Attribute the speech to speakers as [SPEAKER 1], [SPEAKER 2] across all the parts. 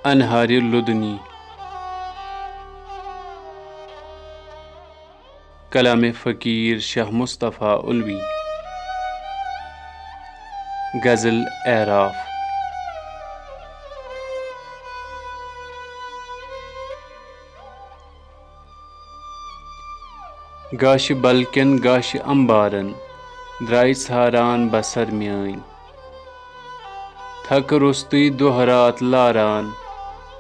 [SPEAKER 1] انہارِ لدنی کلام فقیر شاہ مصطفیٰ ulvi غزل اعراف گاشہ بلکن گاشہ امبارن درائے ژھاران بسر میٲنۍ تھکہٕ روٚستُے دۄہ رات لاران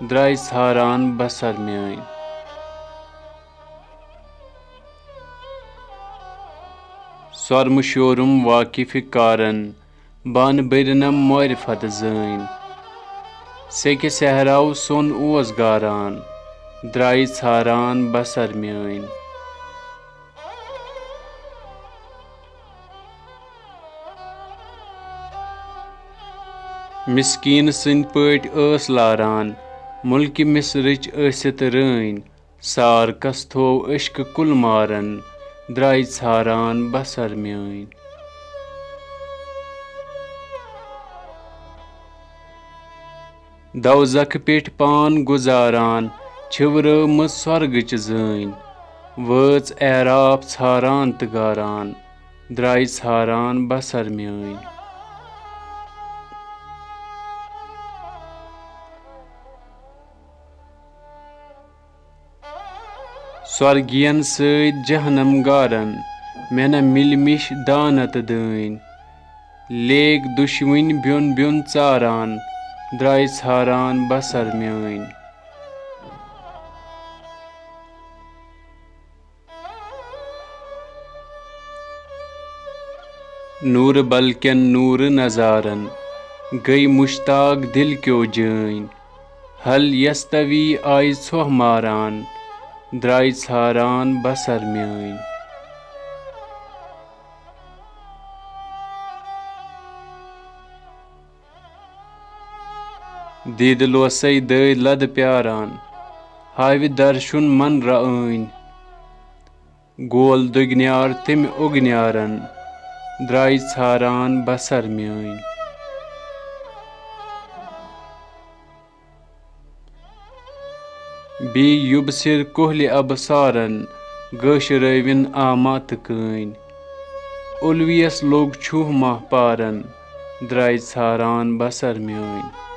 [SPEAKER 1] درائے ژھاران بسر میٲنۍ سۄرمہٕ شورم واقفہِ کارن بانہٕ بٔرنم معرفت زٲنۍ سیٚکہِ صحراو سوٚن اوس گاران درائے ژھاران بسر میٲنۍ مسکیٖن سٕنٛدۍ پٲٹھۍ ٲس لاران مُلکہِ مصرٕچ ٲسِتھ رٲنۍ سارکس تھوٚو اشکہٕ کُل مارن درائے ژھاران بسر میٲنۍ دوزخہٕ پٮ۪ٹھۍ پان گُزاران چھِورٲومٕژ سۄرگٕچ زٲنۍ وٲژ اعراف ژھاران تہٕ گاران درائے ژھاران بسر میٲنۍ سۄرگِین سۭتۍ جہنم گارن مےٚ نہ مِلہِ مِش دانہ تہٕ دٲنۍ لیٖگ دُشوٕنۍ بیوٚن بیوٚن ژاران درائے ژھاران بسر میٲنۍ نوٗرٕ بلکٮ۪ن نوٗرٕ نظارن گٔے مشتاق دل کیو جٲنۍ حل یستوی آیہِ ژھۄہ ماران درائے ژھاران بسر میٲنۍ دیٖدٕ لوسے دٲدۍ لدٕ پیاران ہاوِ درشُن من رعٲنۍ گول دُگنیار تمہِ اُگنیارن درائے ژھاران بسر میٲنۍ بیٚیہِ یُبصِر کُہلہِ ابصارن گٲشرٲوِن آما تہٕ کٲنۍ ulvi یس لوٚگ چھُہ ماہ پارن درائے ژھاران بسر میٲنۍ